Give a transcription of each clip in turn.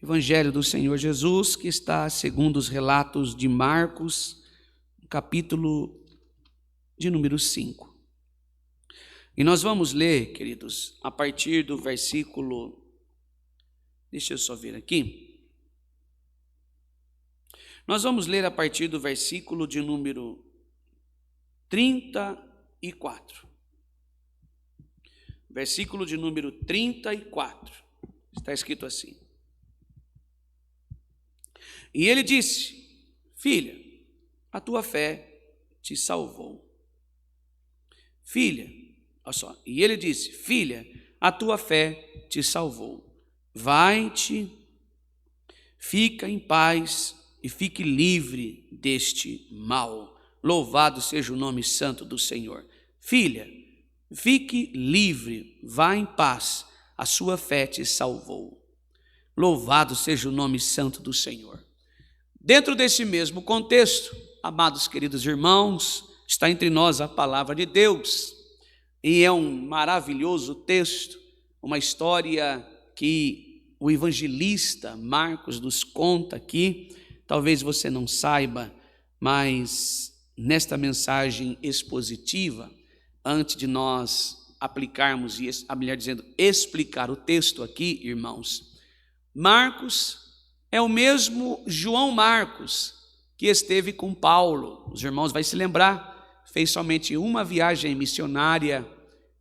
Evangelho do Senhor Jesus, que está segundo os relatos de Marcos, capítulo de número 5. E nós vamos ler, queridos, a partir do versículo, deixa eu só ver aqui. Nós vamos ler a partir do versículo de número 34. Versículo de número 34. Está escrito assim: E ele disse: Filha, a tua fé te salvou. Filha, olha só. E ele disse: Filha, a tua fé te salvou. Vai-te, fica em paz e fique livre deste mal. Louvado seja o nome santo do Senhor. Filha, fique livre, vá em paz, a sua fé te salvou. Louvado seja o nome santo do Senhor. Dentro desse mesmo contexto, amados queridos irmãos, está entre nós a palavra de Deus, e é um maravilhoso texto, uma história que o evangelista Marcos nos conta aqui. Talvez você não saiba, mas nesta mensagem expositiva, antes de nós aplicarmos, melhor dizendo, explicar o texto aqui, irmãos, Marcos é o mesmo João Marcos que esteve com Paulo. Os irmãos vão se lembrar, fez somente uma viagem missionária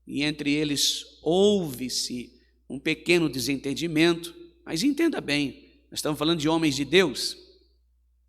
e entre eles houve-se um pequeno desentendimento, mas entenda bem, nós estamos falando de homens de Deus.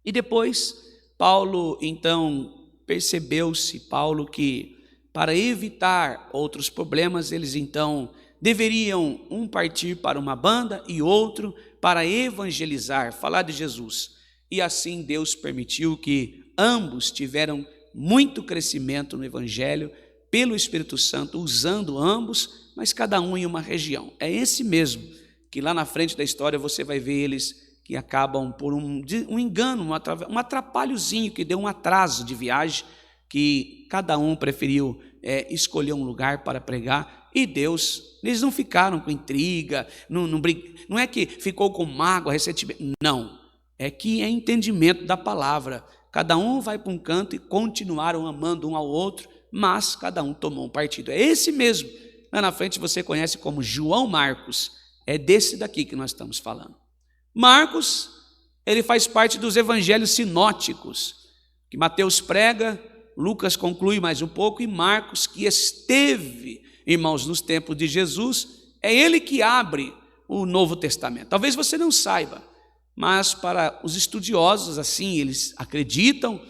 E depois Paulo então percebeu-se, que para evitar outros problemas, eles então deveriam um partir para uma banda e outro para evangelizar, falar de Jesus. E assim Deus permitiu que ambos tiveram muito crescimento no evangelho pelo Espírito Santo, usando ambos, mas cada um em uma região. É esse mesmo que lá na frente da história você vai ver eles que acabam por um engano, um atrapalhozinho que deu um atraso de viagem, que cada um preferiu escolher um lugar para pregar, e Deus, eles não ficaram com intriga, não é que ficou com mágoa, ressentimento, não, é que é entendimento da palavra, cada um vai para um canto e continuaram amando um ao outro, mas cada um tomou um partido. É esse mesmo, lá na frente você conhece como João Marcos, é desse daqui que nós estamos falando. Marcos, ele faz parte dos evangelhos sinóticos, que Mateus prega, Lucas conclui mais um pouco, e Marcos, que esteve, irmãos, nos tempos de Jesus, é ele que abre o Novo Testamento. Talvez você não saiba, mas para os estudiosos, assim, eles acreditam,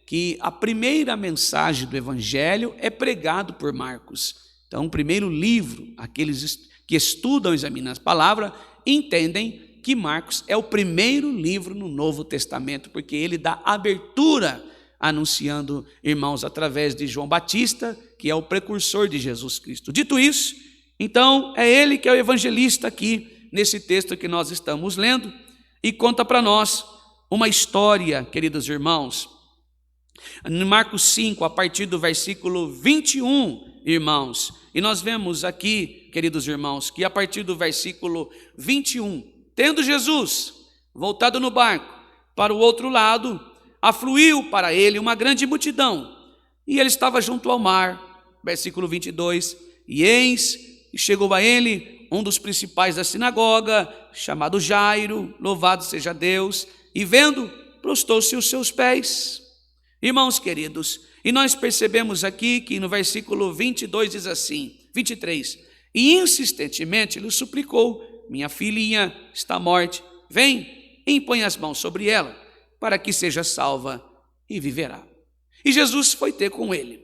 que a primeira mensagem do Evangelho é pregado por Marcos. Então, o primeiro livro, aqueles que estudam e examinam as palavras, entendem que Marcos é o primeiro livro no Novo Testamento, porque ele dá abertura anunciando, irmãos, através de João Batista, que é o precursor de Jesus Cristo. Dito isso, então, é ele que é o evangelista aqui, nesse texto que nós estamos lendo, e conta para nós uma história, queridos irmãos, em Marcos 5, a partir do versículo 21, irmãos, e nós vemos aqui, queridos irmãos, que a partir do versículo 21, tendo Jesus voltado no barco para o outro lado, afluiu para ele uma grande multidão, e ele estava junto ao mar, versículo 22, e eis que chegou a ele um dos principais da sinagoga, chamado Jairo, louvado seja Deus, e vendo, prostou-se aos seus pés. Irmãos queridos, e nós percebemos aqui que no versículo 22 diz assim, 23, e insistentemente lhe suplicou: minha filhinha está morta, vem e impõe as mãos sobre ela, para que seja salva e viverá. E Jesus foi ter com ele.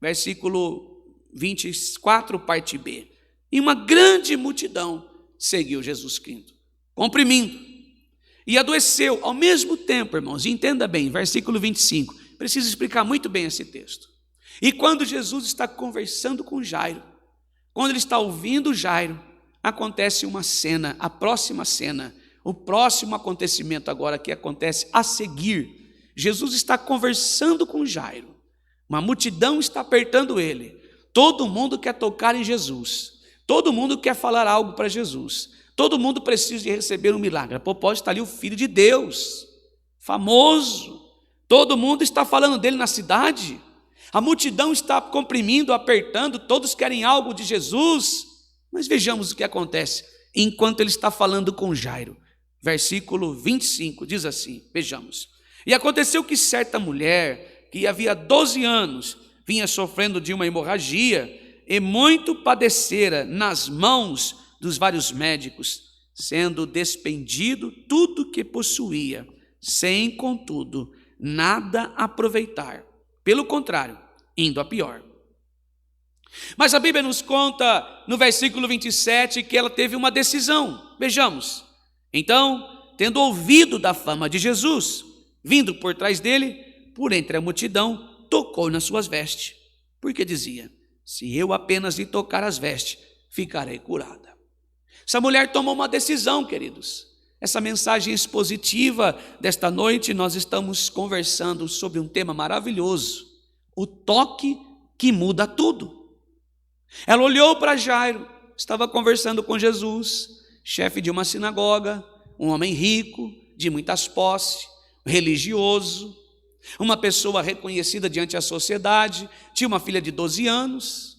Versículo 24, parte B. E uma grande multidão seguiu Jesus Cristo, comprimindo, e adoeceu ao mesmo tempo, irmãos, entenda bem, versículo 25, preciso explicar muito bem esse texto. E quando Jesus está conversando com Jairo, quando ele está ouvindo Jairo, acontece uma cena, a próxima cena, o próximo acontecimento agora que acontece a seguir. Jesus está conversando com Jairo, uma multidão está apertando ele, todo mundo quer tocar em Jesus, todo mundo quer falar algo para Jesus, todo mundo precisa de receber um milagre. A propósito, está ali o Filho de Deus, famoso. Todo mundo está falando dele na cidade. A multidão está comprimindo, apertando, todos querem algo de Jesus. Mas vejamos o que acontece enquanto ele está falando com Jairo. Versículo 25 diz assim, vejamos. E aconteceu que certa mulher, que havia 12 anos, vinha sofrendo de uma hemorragia, e muito padecera nas mãos dos vários médicos, sendo despendido tudo que possuía, sem, contudo, nada aproveitar. Pelo contrário, indo a pior. Mas a Bíblia nos conta, no versículo 27, que ela teve uma decisão. Vejamos. Então, tendo ouvido da fama de Jesus, vindo por trás dele, por entre a multidão, tocou nas suas vestes. Porque dizia, se eu apenas lhe tocar as vestes, ficarei curada. Essa mulher tomou uma decisão, queridos. Essa mensagem expositiva desta noite, nós estamos conversando sobre um tema maravilhoso. O toque que muda tudo. Ela olhou para Jairo, estava conversando com Jesus, chefe de uma sinagoga, um homem rico, de muitas posses, religioso, uma pessoa reconhecida diante da sociedade, tinha uma filha de 12 anos.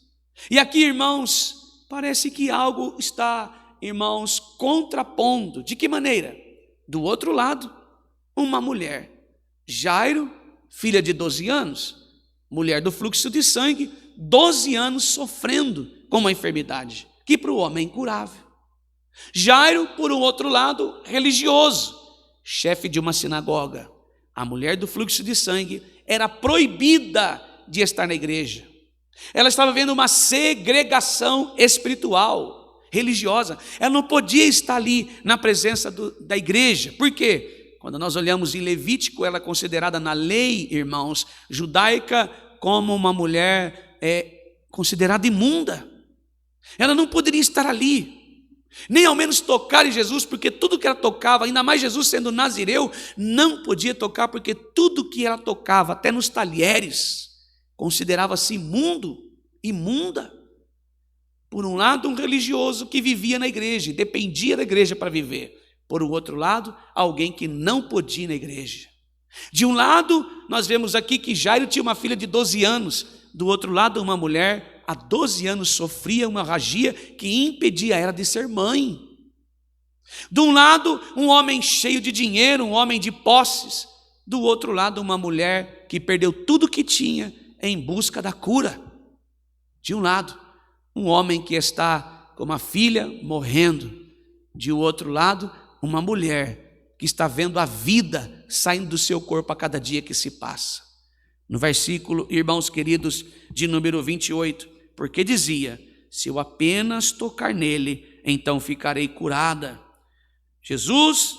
E aqui, irmãos, parece que algo está, irmãos, contrapondo. De que maneira? Do outro lado, uma mulher, Jairo, filha de 12 anos, mulher do fluxo de sangue, 12 anos sofrendo com uma enfermidade, que para o homem é incurável. Jairo, por um outro lado, religioso, chefe de uma sinagoga. A mulher do fluxo de sangue era proibida de estar na igreja. Ela estava vendo uma segregação espiritual, religiosa. Ela não podia estar ali na presença da igreja. Por quê? Quando nós olhamos em Levítico, ela é considerada na lei, irmãos, judaica, como uma mulher considerada imunda. Ela não poderia estar ali, nem ao menos tocar em Jesus, porque tudo que ela tocava, ainda mais Jesus sendo nazireu, não podia tocar, porque tudo que ela tocava, até nos talheres, considerava-se imundo, imunda. Por um lado, um religioso que vivia na igreja, dependia da igreja para viver. Por outro lado, alguém que não podia ir na igreja. De um lado, nós vemos aqui que Jairo tinha uma filha de 12 anos. Do outro lado, uma mulher, há 12 anos, sofria uma hemorragia que impedia ela de ser mãe. De um lado, um homem cheio de dinheiro, um homem de posses. Do outro lado, uma mulher que perdeu tudo que tinha em busca da cura. De um lado, um homem que está com uma filha morrendo. De outro lado, uma mulher que está vendo a vida saindo do seu corpo a cada dia que se passa. No versículo, irmãos queridos, de número 28, porque dizia, se eu apenas tocar nele, então ficarei curada. Jesus,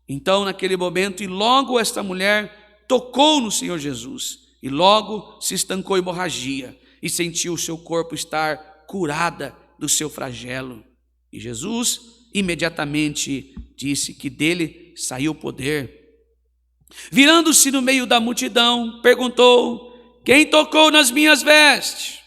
então naquele momento, e logo esta mulher tocou no Senhor Jesus, e logo se estancou a hemorragia, e sentiu o seu corpo estar curada do seu flagelo. E Jesus imediatamente disse que dele saiu o poder. Virando-se no meio da multidão, perguntou, quem tocou nas minhas vestes?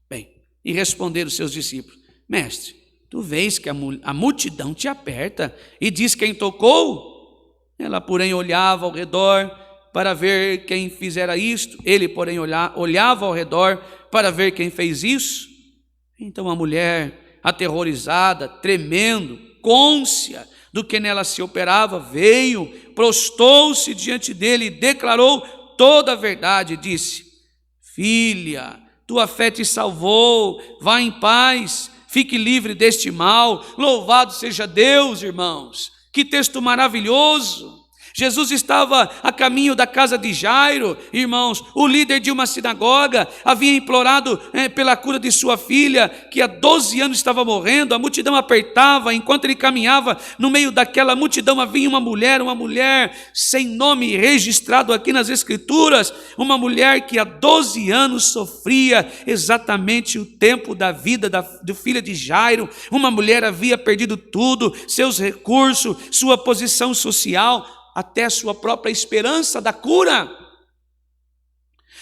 Bem, e responderam os seus discípulos, mestre, tu vês que a multidão te aperta e diz quem tocou? Ela, porém, olhava ao redor para ver quem fizera isto. Ele, porém, olhava ao redor para ver quem fez isso. Então a mulher, aterrorizada, tremendo, cônscia do que nela se operava, veio, prostou-se diante dele e declarou toda a verdade, e disse, filha, tua fé te salvou, vá em paz, fique livre deste mal, louvado seja Deus, irmãos. Que texto maravilhoso! Jesus estava a caminho da casa de Jairo, irmãos, o líder de uma sinagoga, havia implorado pela cura de sua filha, que há 12 anos estava morrendo, a multidão apertava, enquanto ele caminhava, no meio daquela multidão havia uma mulher sem nome registrado aqui nas Escrituras, uma mulher que há 12 anos sofria exatamente o tempo da vida do filho de Jairo, uma mulher havia perdido tudo, seus recursos, sua posição social, até a sua própria esperança da cura.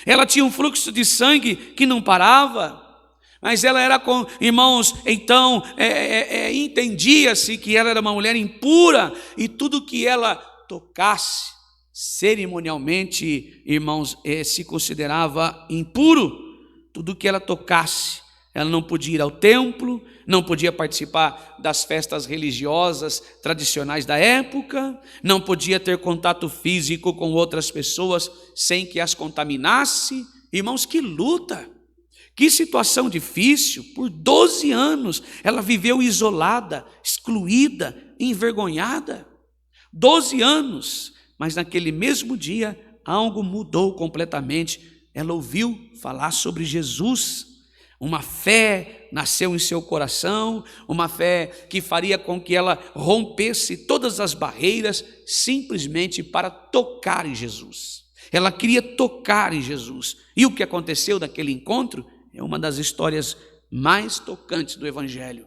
Ela tinha um fluxo de sangue que não parava. Mas ela era, irmãos, então entendia-se que ela era uma mulher impura, e tudo que ela tocasse, cerimonialmente, irmãos, se considerava impuro. Tudo que ela tocasse, ela não podia ir ao templo, não podia participar das festas religiosas tradicionais da época, não podia ter contato físico com outras pessoas sem que as contaminasse. Irmãos, que luta! Que situação difícil. Por 12 anos ela viveu isolada, excluída, envergonhada. 12 anos, mas naquele mesmo dia algo mudou completamente. Ela ouviu falar sobre Jesus. Uma fé nasceu em seu coração, uma fé que faria com que ela rompesse todas as barreiras simplesmente para tocar em Jesus. Ela queria tocar em Jesus. E o que aconteceu naquele encontro é uma das histórias mais tocantes do Evangelho.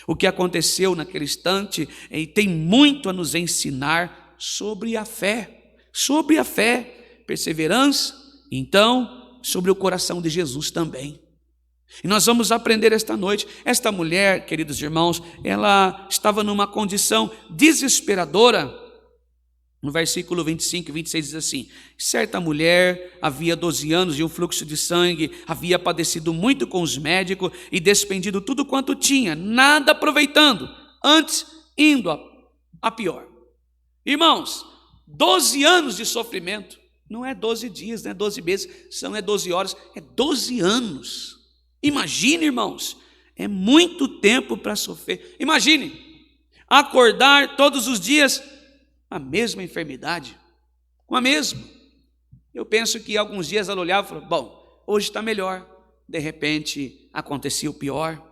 O que aconteceu naquele instante tem muito a nos ensinar sobre a fé, perseverança, então, sobre o coração de Jesus também. E nós vamos aprender esta noite. Esta mulher, queridos irmãos, ela estava numa condição desesperadora. No versículo 25 e 26 diz assim: certa mulher havia 12 anos e um fluxo de sangue, havia padecido muito com os médicos e despendido tudo quanto tinha, nada aproveitando, antes indo a pior. Irmãos, 12 anos de sofrimento, não é 12 dias, não é 12 meses, não é 12 horas, é 12 anos. Imagine, irmãos, é muito tempo para sofrer. Imagine, acordar todos os dias a mesma enfermidade, com a mesma. Eu penso que alguns dias ela olhava e falou: bom, hoje está melhor. De repente acontecia o pior,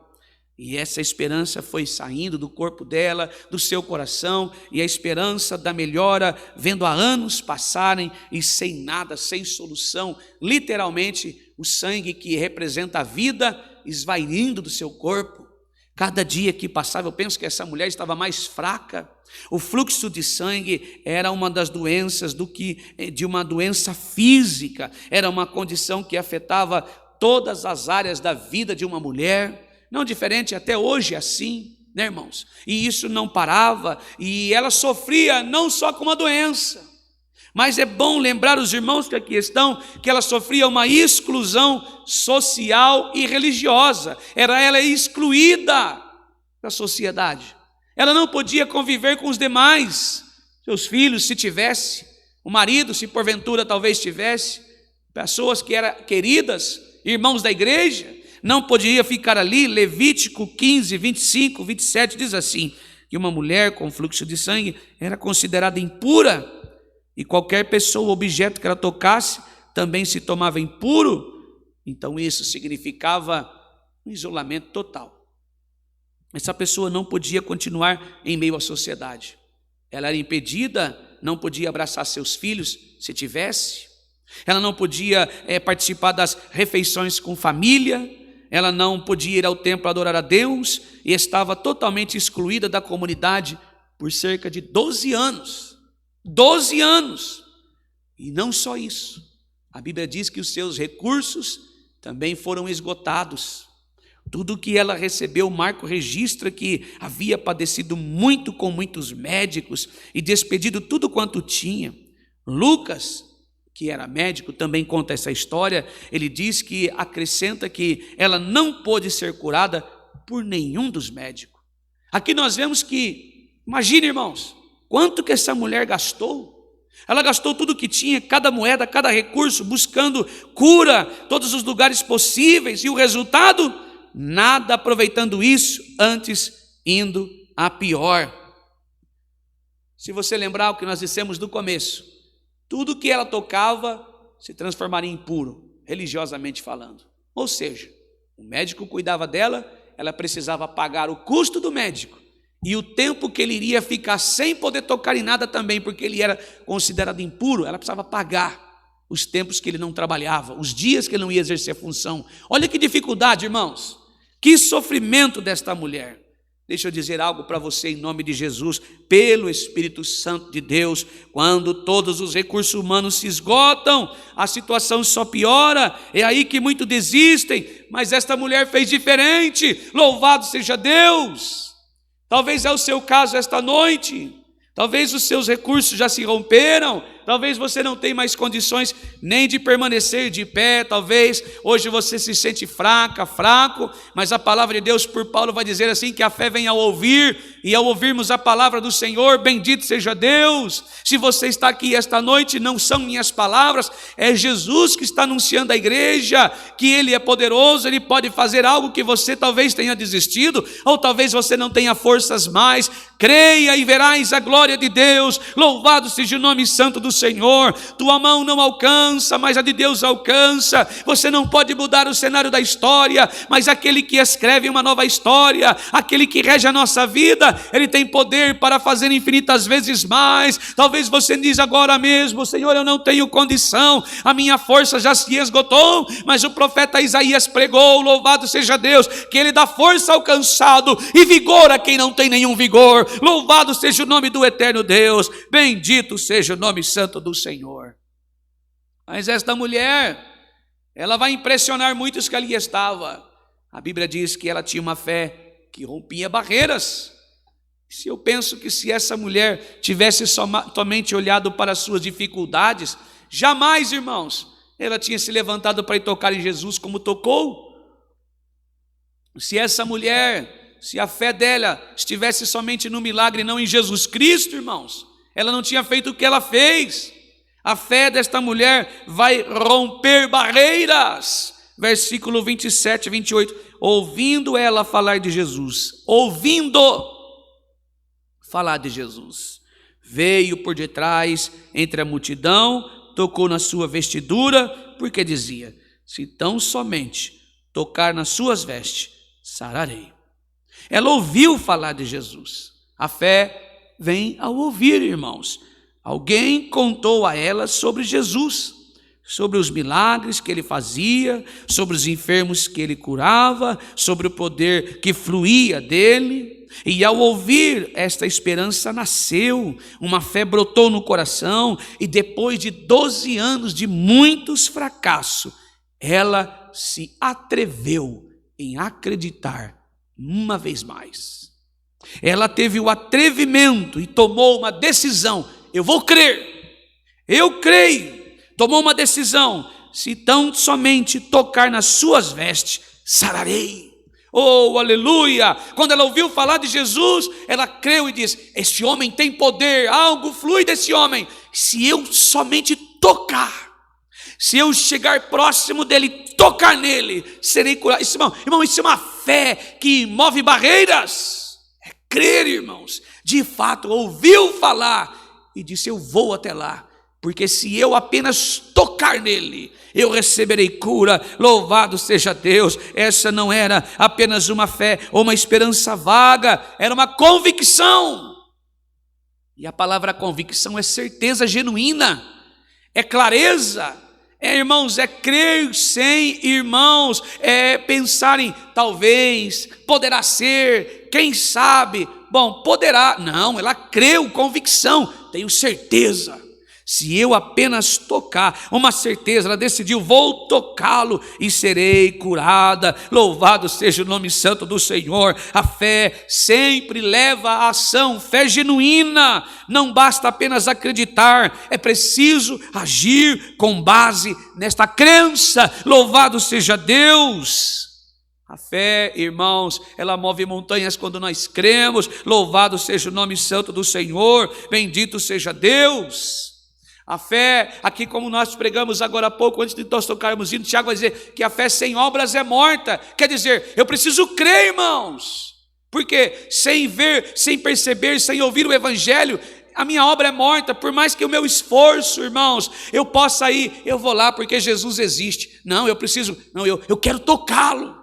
e essa esperança foi saindo do corpo dela, do seu coração, e a esperança da melhora, vendo há anos passarem e sem nada, sem solução, literalmente o sangue que representa a vida esvaindo do seu corpo. Cada dia que passava, eu penso que essa mulher estava mais fraca. O fluxo de sangue era uma das doenças de uma doença física, era uma condição que afetava todas as áreas da vida de uma mulher, não diferente até hoje assim, né, irmãos? E isso não parava, e ela sofria não só com uma doença, mas é bom lembrar os irmãos que aqui estão, que ela sofria uma exclusão social e religiosa. Ela excluída da sociedade. Ela não podia conviver com os demais, seus filhos, se tivesse, o marido, se porventura talvez tivesse, pessoas que eram queridas, irmãos da igreja, não podia ficar ali. Levítico 15, 25, 27 diz assim, que uma mulher com fluxo de sangue era considerada impura, e qualquer pessoa ou objeto que ela tocasse também se tomava impuro. Então isso significava um isolamento total. Essa pessoa não podia continuar em meio à sociedade. Ela era impedida, não podia abraçar seus filhos, se tivesse. Ela não podia participar das refeições com família. Ela não podia ir ao templo adorar a Deus, e estava totalmente excluída da comunidade por cerca de 12 anos. 12 anos. E não só isso. A Bíblia diz que os seus recursos também foram esgotados. Tudo que ela recebeu, Marco registra que havia padecido muito com muitos médicos e despedido tudo quanto tinha. Lucas, que era médico, também conta essa história. Ele diz que acrescenta que ela não pôde ser curada por nenhum dos médicos. Aqui nós vemos que, imagine, irmãos, quanto que essa mulher gastou. Ela gastou tudo o que tinha, cada moeda, cada recurso, buscando cura, todos os lugares possíveis, e o resultado? Nada aproveitando isso, antes indo a pior. Se você lembrar o que nós dissemos no começo, tudo que ela tocava se transformaria em impuro, religiosamente falando. Ou seja, o médico cuidava dela, ela precisava pagar o custo do médico e o tempo que ele iria ficar sem poder tocar em nada também, porque ele era considerado impuro. Ela precisava pagar os tempos que ele não trabalhava, os dias que ele não ia exercer a função. Olha que dificuldade, irmãos, que sofrimento desta mulher. Deixa eu dizer algo para você em nome de Jesus, pelo Espírito Santo de Deus. Quando todos os recursos humanos se esgotam, a situação só piora, é aí que muitos desistem, mas esta mulher fez diferente, louvado seja Deus. Talvez é o seu caso esta noite, talvez os seus recursos já se romperam, talvez você não tenha mais condições nem de permanecer de pé, talvez hoje você se sente fraco, mas a palavra de Deus por Paulo vai dizer assim, que a fé vem ao ouvir, e ao ouvirmos a palavra do Senhor, bendito seja Deus. Se você está aqui esta noite, não são minhas palavras, é Jesus que está anunciando à igreja, que Ele é poderoso, Ele pode fazer algo que você talvez tenha desistido, ou talvez você não tenha forças mais. Creia e verás a glória de Deus, louvado seja o nome santo do Senhor. Tua mão não alcança, mas a de Deus alcança. Você não pode mudar o cenário da história, mas aquele que escreve uma nova história, aquele que rege a nossa vida, Ele tem poder para fazer infinitas vezes mais. Talvez você diz agora mesmo: Senhor, eu não tenho condição, a minha força já se esgotou, mas o profeta Isaías pregou, louvado seja Deus, que Ele dá força ao cansado e vigor a quem não tem nenhum vigor. Louvado seja o nome do eterno Deus, bendito seja o nome santo do Senhor. Mas esta mulher, ela vai impressionar muitos que ali estavam. A Bíblia diz que ela tinha uma fé que rompia barreiras. Se eu penso que se essa mulher tivesse somente olhado para as suas dificuldades, jamais, irmãos, ela tinha se levantado para ir tocar em Jesus como tocou. Se essa mulher, se a fé dela estivesse somente no milagre e não em Jesus Cristo, irmãos, ela não tinha feito o que ela fez. A fé desta mulher vai romper barreiras. Versículo 27 e 28. Ouvindo ela falar de Jesus, veio por detrás entre a multidão, tocou na sua vestidura, porque dizia: se tão somente tocar nas suas vestes, sararei. Ela ouviu falar de Jesus. A fé vem ao ouvir, irmãos. Alguém contou a ela sobre Jesus, sobre os milagres que Ele fazia, sobre os enfermos que Ele curava, sobre o poder que fluía dele. E ao ouvir, esta esperança nasceu, uma fé brotou no coração, e depois de 12 anos de muitos fracassos, ela se atreveu em acreditar uma vez mais. Ela teve o atrevimento e tomou uma decisão: eu vou crer, eu creio. Tomou uma decisão: se tão somente tocar nas suas vestes, sararei. Oh, aleluia! Quando ela ouviu falar de Jesus, ela creu e disse: este homem tem poder, algo flui desse homem. Se eu somente tocar, se eu chegar próximo dele, tocar nele, serei curado. Irmão, isso é uma fé que move barreiras. É crer, irmãos. De fato, ouviu falar e disse: eu vou até lá, porque se eu apenas tocar nele, eu receberei cura. Louvado seja Deus. Essa não era apenas uma fé ou uma esperança vaga, era uma convicção. E a palavra convicção é certeza genuína, é clareza, irmãos, é crer sem, irmãos, é pensar em talvez, poderá ser, quem sabe, bom, poderá. Não, ela creu, convicção, tenho certeza. Se eu apenas tocar, uma certeza, ela decidiu: vou tocá-lo e serei curada. Louvado seja o nome santo do Senhor. A fé sempre leva à ação, fé genuína. Não basta apenas acreditar, é preciso agir com base nesta crença. Louvado seja Deus. A fé, irmãos, ela move montanhas quando nós cremos. Louvado seja o nome santo do Senhor, bendito seja Deus. A fé, aqui como nós pregamos agora há pouco, antes de nós tocarmos hino, Tiago vai dizer que a fé sem obras é morta. Quer dizer, eu preciso crer, irmãos, porque sem ver, sem perceber, sem ouvir o Evangelho, a minha obra é morta. Por mais que o meu esforço, irmãos, eu possa ir, eu vou lá porque Jesus existe. Não, eu quero tocá-lo.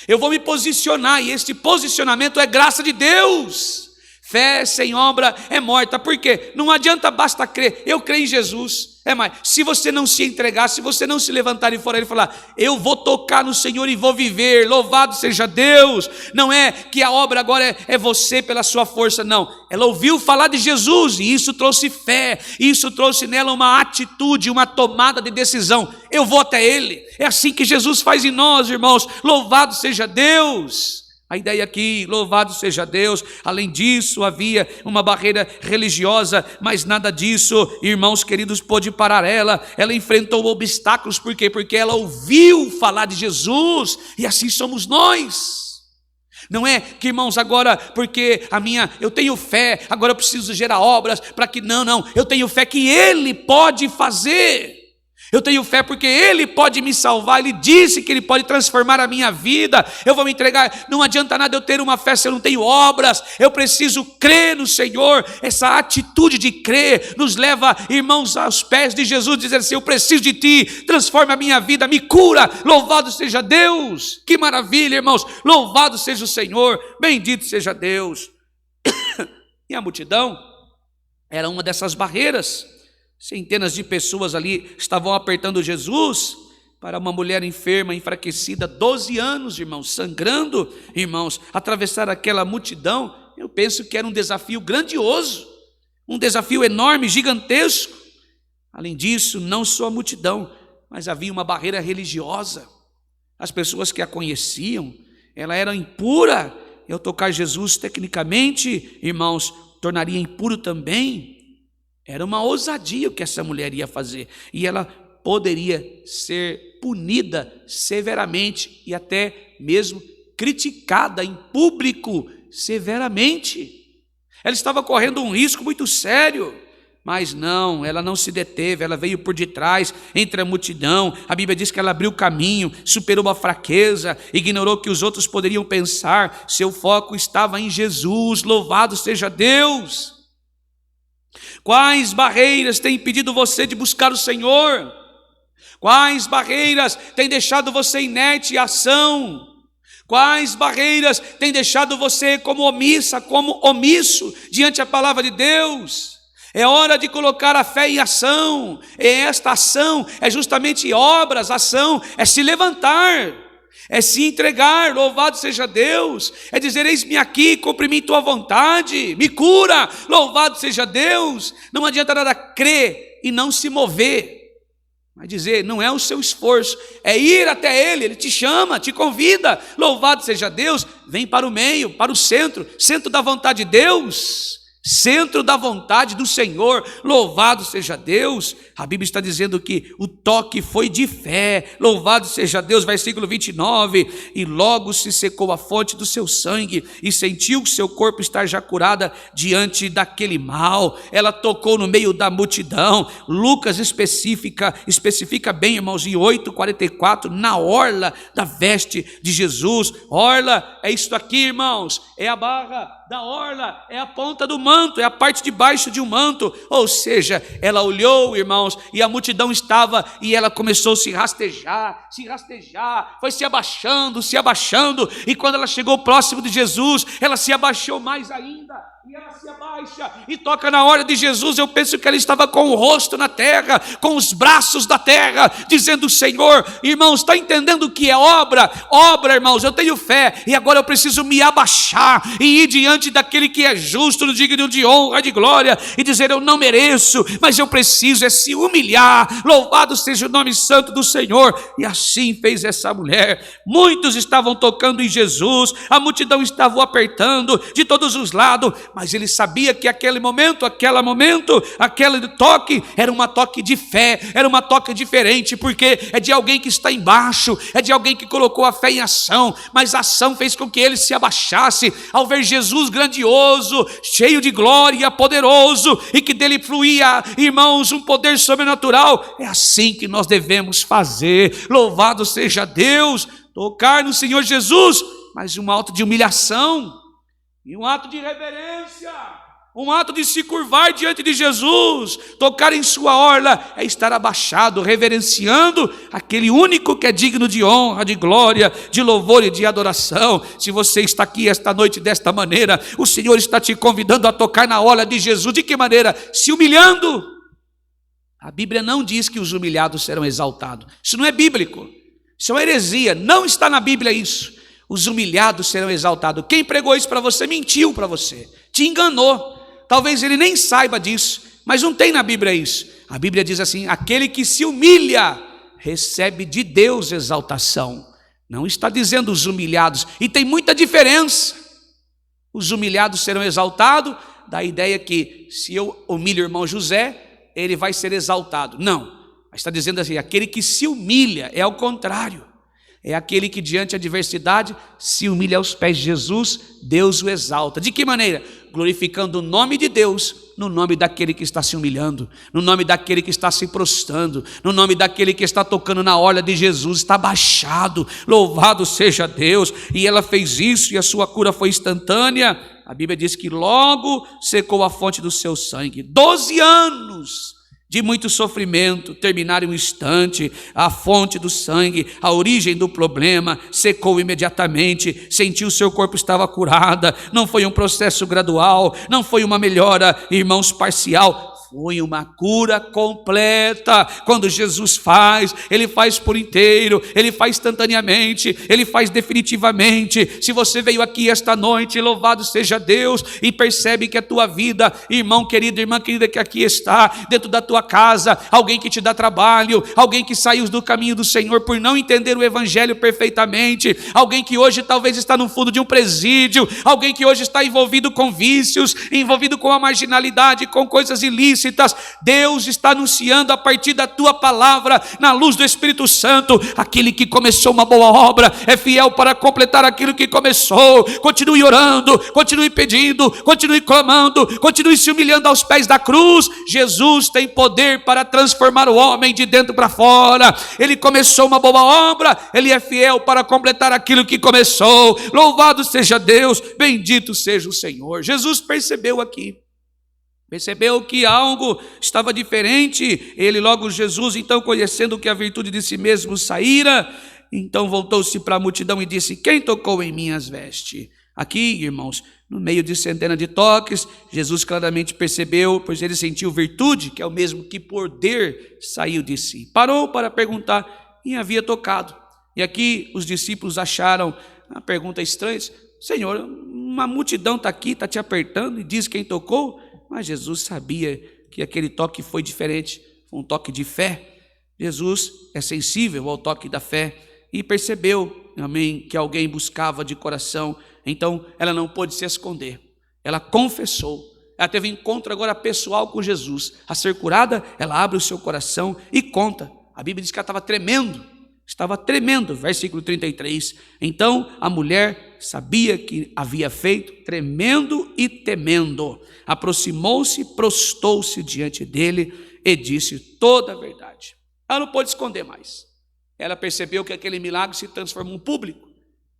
Eu vou me posicionar, e este posicionamento é graça de Deus. Fé sem obra é morta. Por quê? Não adianta, basta crer. Eu creio em Jesus. Mas se você não se entregar, se você não se levantar e for ele falar, eu vou tocar no Senhor e vou viver, louvado seja Deus. Não é que a obra agora é você pela sua força, não. Ela ouviu falar de Jesus e isso trouxe fé, isso trouxe nela uma atitude, uma tomada de decisão. Eu vou até ele. É assim que Jesus faz em nós, irmãos. Louvado seja Deus. A ideia aqui, louvado seja Deus. Além disso, havia uma barreira religiosa, mas nada disso, irmãos queridos, pôde parar ela. Ela enfrentou obstáculos, por quê? Porque ela ouviu falar de Jesus, e assim somos nós. Não é que, irmãos, agora, porque eu tenho fé, agora eu preciso gerar obras, para que, não, eu tenho fé que Ele pode fazer. Eu tenho fé porque Ele pode me salvar, Ele disse que Ele pode transformar a minha vida, eu vou me entregar. Não adianta nada eu ter uma fé se eu não tenho obras, eu preciso crer no Senhor. Essa atitude de crer nos leva, irmãos, aos pés de Jesus, dizer assim, eu preciso de Ti, transforma a minha vida, me cura, louvado seja Deus. Que maravilha, irmãos, louvado seja o Senhor, bendito seja Deus. E a multidão era uma dessas barreiras. Centenas de pessoas ali estavam apertando Jesus. Para uma mulher enferma, enfraquecida, 12 anos, irmãos, sangrando, irmãos, atravessar aquela multidão, eu penso que era um desafio grandioso, um desafio enorme, gigantesco. Além disso, não só a multidão, mas havia uma barreira religiosa. As pessoas que a conheciam, ela era impura. Eu tocar Jesus, tecnicamente, irmãos, tornaria impuro também. Era uma ousadia o que essa mulher ia fazer, e ela poderia ser punida severamente e até mesmo criticada em público severamente. Ela estava correndo um risco muito sério, mas não, ela não se deteve, ela veio por detrás, entre a multidão. A Bíblia diz que ela abriu caminho, superou a fraqueza, ignorou que os outros poderiam pensar. Seu foco estava em Jesus, louvado seja Deus. Quais barreiras têm impedido você de buscar o Senhor? Quais barreiras têm deixado você inerte à ação? Quais barreiras têm deixado você como omissa, como omisso diante da palavra de Deus? É hora de colocar a fé em ação. E esta ação é justamente obras, ação é se levantar, é se entregar, louvado seja Deus, é dizer, eis-me aqui, cumpre-me tua vontade, me cura, louvado seja Deus. Não adianta nada crer e não se mover, mas dizer, não é o seu esforço, é ir até Ele, Ele te chama, te convida, louvado seja Deus, vem para o meio, para o centro da vontade de Deus, centro da vontade do Senhor, louvado seja Deus. A Bíblia está dizendo que o toque foi de fé, louvado seja Deus, versículo 29, e logo se secou a fonte do seu sangue, e sentiu que seu corpo estar já curada diante daquele mal. Ela tocou no meio da multidão. Lucas especifica bem, irmãos, em 8:44, na orla da veste de Jesus. Orla é isso aqui, irmãos, é a barra da orla, é a ponta do manto, é a parte de baixo de um manto. Ou seja, ela olhou, irmãos, e a multidão estava, e ela começou a se rastejar, foi se abaixando, e quando ela chegou próximo de Jesus, ela se abaixou mais ainda, e ela se abaixa e toca na orla de Jesus. Eu penso que ela estava com o rosto na terra, com os braços da terra, dizendo, Senhor, irmãos, está entendendo o que é obra? Obra, irmãos, eu tenho fé, e agora eu preciso me abaixar, e ir diante daquele que é justo, digno de honra, de glória, e dizer, eu não mereço, mas eu preciso é se humilhar, louvado seja o nome santo do Senhor. E assim fez essa mulher. Muitos estavam tocando em Jesus, a multidão estava o apertando de todos os lados, mas ele sabia que aquele momento, aquele toque, era um toque de fé, era um toque diferente, porque é de alguém que está embaixo, é de alguém que colocou a fé em ação, mas a ação fez com que ele se abaixasse, ao ver Jesus grandioso, cheio de glória, poderoso, e que dele fluía, irmãos, um poder sobrenatural. É assim que nós devemos fazer, louvado seja Deus, tocar no Senhor Jesus, mas um ato de humilhação, e um ato de reverência, Um ato de se curvar diante de Jesus, tocar em sua orla, é estar abaixado, reverenciando aquele único que é digno de honra, de glória, de louvor e de adoração. Se você está aqui esta noite desta maneira, o Senhor está te convidando a tocar na orla de Jesus. De que maneira? Se humilhando. A Bíblia não diz que os humilhados serão exaltados. Isso não é bíblico. Isso é uma heresia. Não está na Bíblia isso. Os humilhados serão exaltados. Quem pregou isso para você mentiu para você, te enganou. Talvez ele nem saiba disso, mas não tem na Bíblia isso. A Bíblia diz assim: aquele que se humilha recebe de Deus exaltação. Não está dizendo os humilhados, e tem muita diferença. Os humilhados serão exaltados, dá a ideia que se eu humilho o irmão José, ele vai ser exaltado. Não, está dizendo assim: aquele que se humilha, é ao contrário. É aquele que diante da adversidade se humilha aos pés de Jesus, Deus o exalta. De que maneira? Glorificando o nome de Deus, no nome daquele que está se humilhando, no nome daquele que está se prostrando, no nome daquele que está tocando na orla de Jesus, está abaixado. Louvado seja Deus. E ela fez isso e a sua cura foi instantânea. A Bíblia diz que logo secou a fonte do seu sangue. 12 anos de muito sofrimento terminaram em um instante. A fonte do sangue, a origem do problema, secou imediatamente. Sentiu o seu corpo estava curada. Não foi um processo gradual, não foi uma melhora, irmãos, parcial. Foi uma cura completa. Quando Jesus faz, Ele faz por inteiro, Ele faz instantaneamente, Ele faz definitivamente. Se você veio aqui esta noite, louvado seja Deus, e percebe que a tua vida, irmão querido, irmã querida que aqui está, dentro da tua casa, alguém que te dá trabalho, alguém que saiu do caminho do Senhor por não entender o Evangelho perfeitamente, alguém que hoje talvez está no fundo de um presídio, alguém que hoje está envolvido com vícios, envolvido com a marginalidade, com coisas ilícitas, Deus está anunciando a partir da tua palavra, na luz do Espírito Santo: aquele que começou uma boa obra é fiel para completar aquilo que começou. Continue orando, continue pedindo, continue clamando, continue se humilhando aos pés da cruz. Jesus tem poder para transformar o homem de dentro para fora. Ele começou uma boa obra, Ele é fiel para completar aquilo que começou. Louvado seja Deus, bendito seja o Senhor. Jesus percebeu aqui, percebeu que algo estava diferente. Ele logo, Jesus, então, conhecendo que a virtude de si mesmo saíra, então voltou-se para a multidão e disse: quem tocou em minhas vestes? Aqui, irmãos, no meio de centenas de toques, Jesus claramente percebeu, pois ele sentiu virtude, que é o mesmo que poder, saiu de si. Parou para perguntar quem havia tocado. E aqui os discípulos acharam uma pergunta estranha: Senhor, uma multidão está aqui, está te apertando e diz quem tocou? Mas Jesus sabia que aquele toque foi diferente, foi um toque de fé. Jesus é sensível ao toque da fé e percebeu, amém, que alguém buscava de coração. Então ela não pôde se esconder, ela confessou, ela teve um encontro agora pessoal com Jesus. A ser curada, ela abre o seu coração e conta. A Bíblia diz que ela estava tremendo, versículo 33. Então a mulher sabia que havia feito, tremendo e temendo, aproximou-se, prostou-se diante dele e disse toda a verdade. Ela não pôde esconder mais. Ela percebeu que aquele milagre se transformou em público,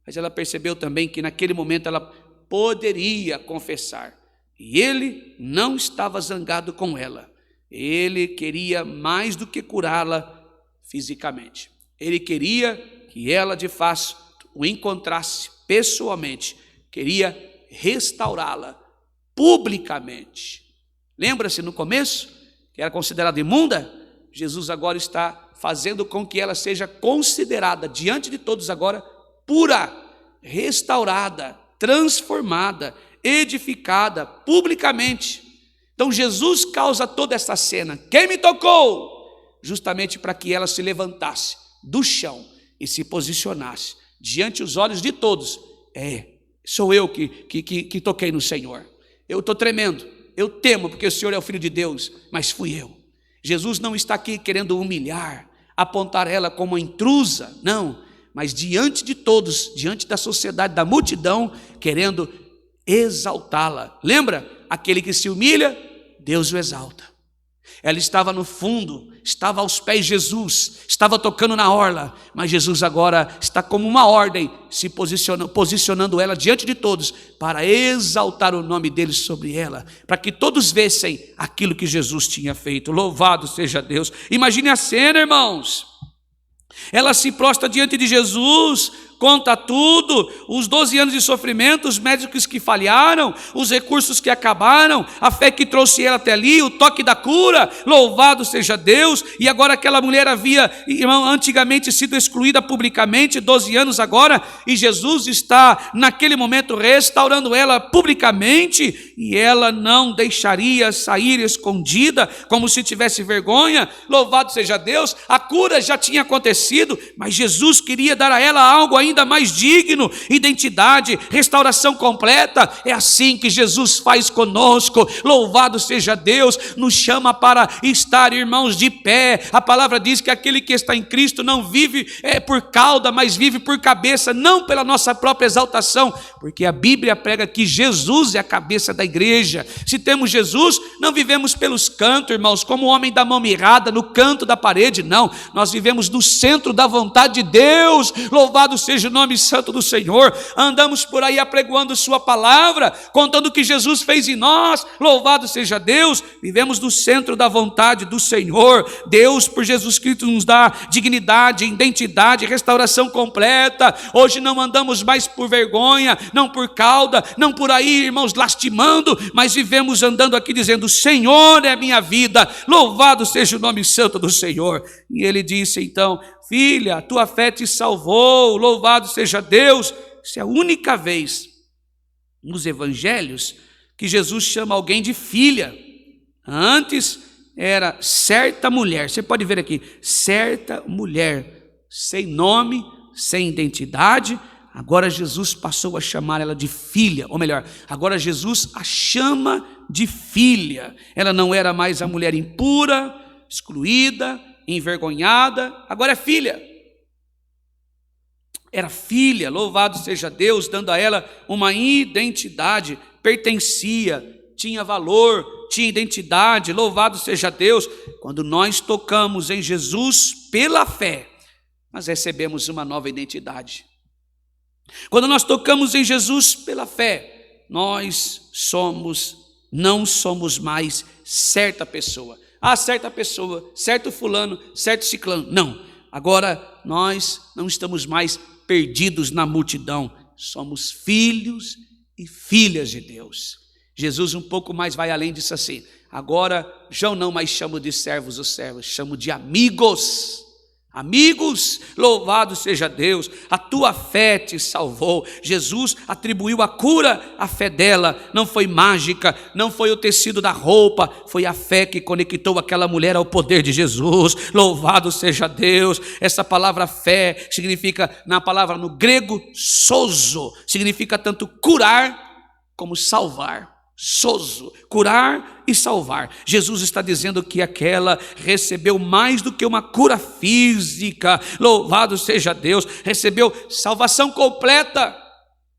mas ela percebeu também que naquele momento ela poderia confessar. E ele não estava zangado com ela. Ele queria mais do que curá-la fisicamente. Ele queria que ela de fato o encontrasse pessoalmente, queria restaurá-la publicamente. Lembra-se no começo, que era considerada imunda? Jesus agora está fazendo com que ela seja considerada diante de todos agora pura, restaurada, transformada, edificada publicamente. Então Jesus causa toda essa cena. Quem me tocou? Justamente para que ela se levantasse do chão e se posicionasse diante dos olhos de todos. Sou eu que toquei no Senhor. Eu estou tremendo, eu temo porque o Senhor é o Filho de Deus, mas fui eu. Jesus não está aqui querendo humilhar, apontar ela como uma intrusa, não, mas diante de todos, diante da sociedade, da multidão, querendo exaltá-la. Lembra? Aquele que se humilha, Deus o exalta. Ela estava no fundo, estava aos pés de Jesus, estava tocando na orla, mas Jesus agora está como uma ordem, se posicionando ela diante de todos, para exaltar o nome dele sobre ela, para que todos vissem aquilo que Jesus tinha feito. Louvado seja Deus. Imagine a cena, irmãos. Ela se prostra diante de Jesus, conta tudo, os 12 anos de sofrimento, os médicos que falharam, os recursos que acabaram, a fé que trouxe ela até ali, o toque da cura, louvado seja Deus. E agora aquela mulher havia, irmão, antigamente sido excluída publicamente, 12 anos agora, e Jesus está naquele momento restaurando ela publicamente, e ela não deixaria sair escondida, como se tivesse vergonha. Louvado seja Deus. A cura já tinha acontecido, mas Jesus queria dar a ela algo ainda mais digno: identidade, restauração completa. É assim que Jesus faz conosco. Louvado seja Deus. Nos chama para estar, irmãos, de pé. A palavra diz que aquele que está em Cristo não vive por cauda, mas vive por cabeça, não pela nossa própria exaltação, porque a Bíblia prega que Jesus é a cabeça da igreja. Se temos Jesus, não vivemos pelos cantos, irmãos, como o homem da mão mirrada no canto da parede, não. Nós vivemos no centro da vontade de Deus. Louvado seja o nome santo do Senhor. Andamos por aí apregoando sua palavra, contando o que Jesus fez em nós. Louvado seja Deus. Vivemos no centro da vontade do Senhor. Deus, por Jesus Cristo, nos dá dignidade, identidade, restauração completa. Hoje não andamos mais por vergonha, não por cauda, não por aí, irmãos, lastimando, mas vivemos andando aqui dizendo: Senhor é a minha vida. Louvado seja o nome santo do Senhor. E ele disse então: filha, tua fé te salvou. Louvado seja Deus. Isso é a única vez nos evangelhos que Jesus chama alguém de filha. Antes era certa mulher. Você pode ver aqui, certa mulher, sem nome, sem identidade. Agora Jesus passou a chamar ela de filha, ou melhor, agora Jesus a chama de filha. Ela não era mais a mulher impura, excluída, envergonhada, agora é filha. Era filha, louvado seja Deus, dando a ela uma identidade, pertencia, tinha valor, tinha identidade, louvado seja Deus. Quando nós tocamos em Jesus pela fé, nós recebemos uma nova identidade. Quando nós tocamos em Jesus pela fé, nós não somos mais certa pessoa. Ah, certa pessoa, certo fulano, certo ciclano. Não, agora nós não estamos mais perdidos na multidão. Somos filhos e filhas de Deus. Jesus um pouco mais vai além disso assim. Agora já não mais chamo de servos ou servas, chamo de amigos. Amigos, louvado seja Deus, a tua fé te salvou. Jesus atribuiu a cura à fé dela. Não foi mágica, não foi o tecido da roupa, foi a fé que conectou aquela mulher ao poder de Jesus. Louvado seja Deus. Essa palavra fé significa, na palavra no grego, sozo, significa tanto curar como salvar. Sozo, curar e salvar. Jesus está dizendo que aquela recebeu mais do que uma cura física. Louvado seja Deus. Recebeu salvação completa.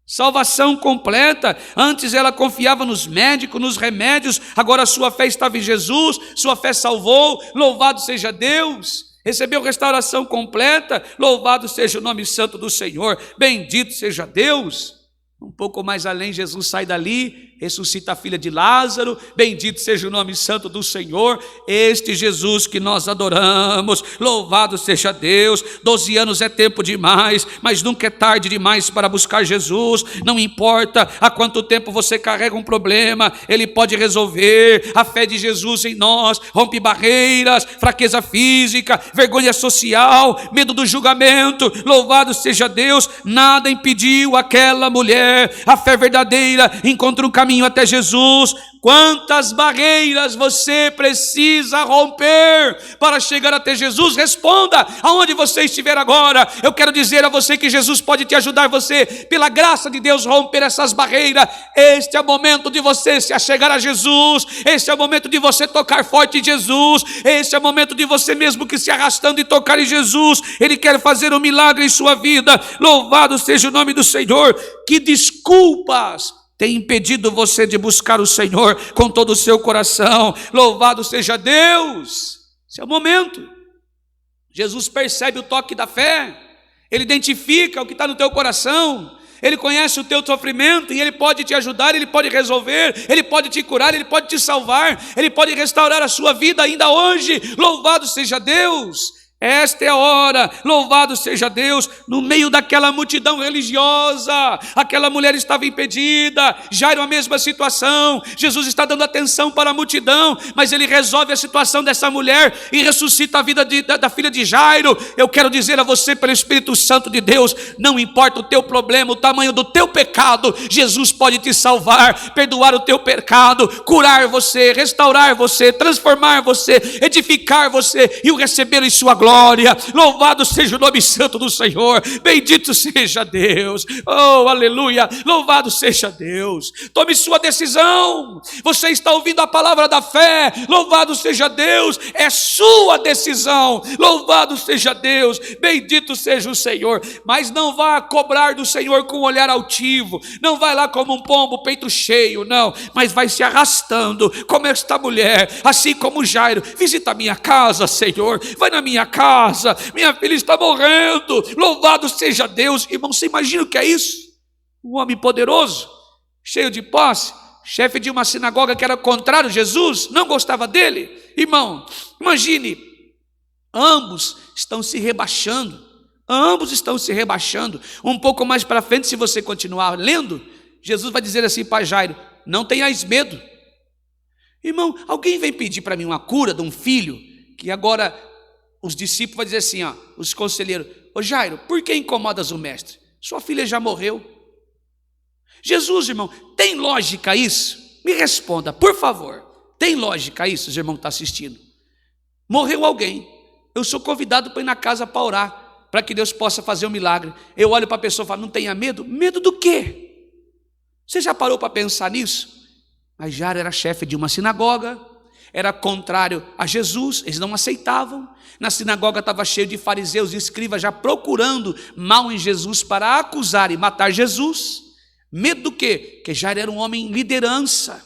Salvação completa. Antes ela confiava nos médicos, nos remédios. Agora sua fé estava em Jesus. Sua fé salvou. Louvado seja Deus. Recebeu restauração completa. Louvado seja o nome santo do Senhor. Bendito seja Deus. Um pouco mais além, Jesus sai dali, ressuscita a filha de Lázaro. Bendito seja o nome santo do Senhor. Este Jesus que nós adoramos. Louvado seja Deus. 12 anos é tempo demais, mas nunca é tarde demais para buscar Jesus. Não importa há quanto tempo você carrega um problema, Ele pode resolver. A fé de Jesus em nós rompe barreiras, fraqueza física, vergonha social, medo do julgamento. Louvado seja Deus. Nada impediu aquela mulher. A fé verdadeira encontra um caminho até Jesus. Quantas barreiras você precisa romper para chegar até Jesus? Responda aonde você estiver agora. Eu quero dizer a você que Jesus pode te ajudar, você, pela graça de Deus, romper essas barreiras. Este é o momento de você se achegar a Jesus. Este é o momento de você tocar forte em Jesus. Este é o momento de você, mesmo que se arrastando, e tocar em Jesus. Ele quer fazer um milagre em sua vida. Louvado seja o nome do Senhor. Que desculpas tem impedido você de buscar o Senhor com todo o seu coração. Louvado seja Deus! Esse é o momento. Jesus percebe o toque da fé, Ele identifica o que está no teu coração, Ele conhece o teu sofrimento e Ele pode te ajudar, Ele pode resolver, Ele pode te curar, Ele pode te salvar, Ele pode restaurar a sua vida ainda hoje. Louvado seja Deus! Esta é a hora, louvado seja Deus. No meio daquela multidão religiosa, aquela mulher estava impedida, Jairo a mesma situação, Jesus está dando atenção para a multidão, mas Ele resolve a situação dessa mulher e ressuscita a vida da filha de Jairo. Eu quero dizer a você, pelo Espírito Santo de Deus, não importa o teu problema, o tamanho do teu pecado, Jesus pode te salvar, perdoar o teu pecado, curar você, restaurar você, transformar você, edificar você e o receber em sua glória. Louvado seja o nome santo do Senhor, bendito seja Deus, oh aleluia, louvado seja Deus. Tome sua decisão, você está ouvindo a palavra da fé, louvado seja Deus, é sua decisão, louvado seja Deus, bendito seja o Senhor. Mas não vá cobrar do Senhor com um olhar altivo, não vai lá como um pombo, peito cheio, não, mas vai se arrastando, como esta mulher, assim como Jairo. Visita a minha casa, Senhor, vai na minha casa, minha filha está morrendo, louvado seja Deus. Irmão, você imagina o que é isso? Um homem poderoso, cheio de posse, chefe de uma sinagoga que era contrário a Jesus, não gostava dele. Irmão, imagine, ambos estão se rebaixando, um pouco mais para frente, se você continuar lendo, Jesus vai dizer assim para Jairo: não tenhais medo. Irmão, alguém vem pedir para mim uma cura de um filho, que agora os discípulos vão dizer assim, ó, os conselheiros: ô Jairo, por que incomodas o mestre? Sua filha já morreu. Jesus, irmão, tem lógica isso? Me responda, por favor. Tem lógica isso, os irmãos que estão assistindo? Morreu alguém, eu sou convidado para ir na casa para orar, para que Deus possa fazer um milagre. Eu olho para a pessoa e falo: não tenha medo. Medo do quê? Você já parou para pensar nisso? Mas Jairo era chefe de uma sinagoga, era contrário a Jesus, eles não aceitavam. Na sinagoga estava cheio de fariseus e escribas já procurando mal em Jesus para acusar e matar Jesus. Medo do quê? Porque Jairo era um homem em liderança.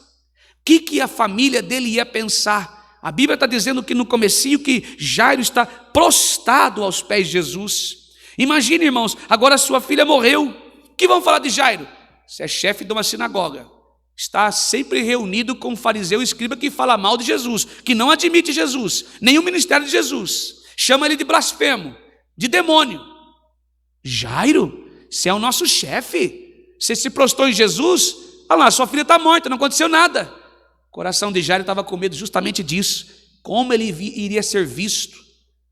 O que a família dele ia pensar? A Bíblia está dizendo que no comecinho que Jairo está prostrado aos pés de Jesus. Imagine, irmãos, agora sua filha morreu. O que vão falar de Jairo? Você é chefe de uma sinagoga, está sempre reunido com um fariseu e escriba que fala mal de Jesus, que não admite Jesus, nem o ministério de Jesus, chama ele de blasfemo, de demônio. Jairo, você é o nosso chefe, você se prostrou em Jesus, olha lá, sua filha está morta, não aconteceu nada. O coração de Jairo estava com medo justamente disso, como ele iria ser visto.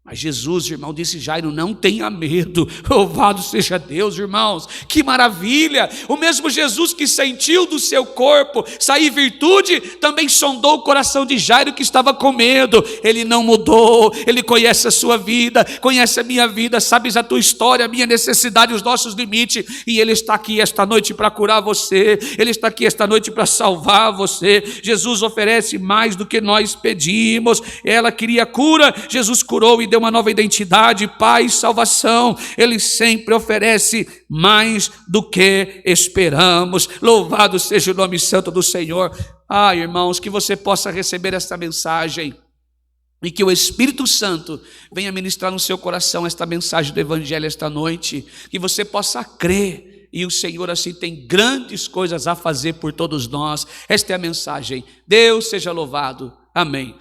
Mas Jesus, irmão, disse: Jairo, não tenha medo. Louvado seja Deus, irmãos, que maravilha. O mesmo Jesus que sentiu do seu corpo sair virtude, também sondou o coração de Jairo, que estava com medo. Ele não mudou, ele conhece a sua vida, conhece a minha vida, sabe a tua história, a minha necessidade, os nossos limites, e ele está aqui esta noite para curar você, ele está aqui esta noite para salvar você. Jesus oferece mais do que nós pedimos. Ela queria cura, Jesus curou e deu uma nova identidade, paz, salvação. Ele sempre oferece mais do que esperamos. Louvado seja o nome santo do Senhor. Irmãos, que você possa receber esta mensagem e que o Espírito Santo venha ministrar no seu coração esta mensagem do Evangelho esta noite, que você possa crer, e o Senhor assim tem grandes coisas a fazer por todos nós. Esta é a mensagem. Deus seja louvado. Amém.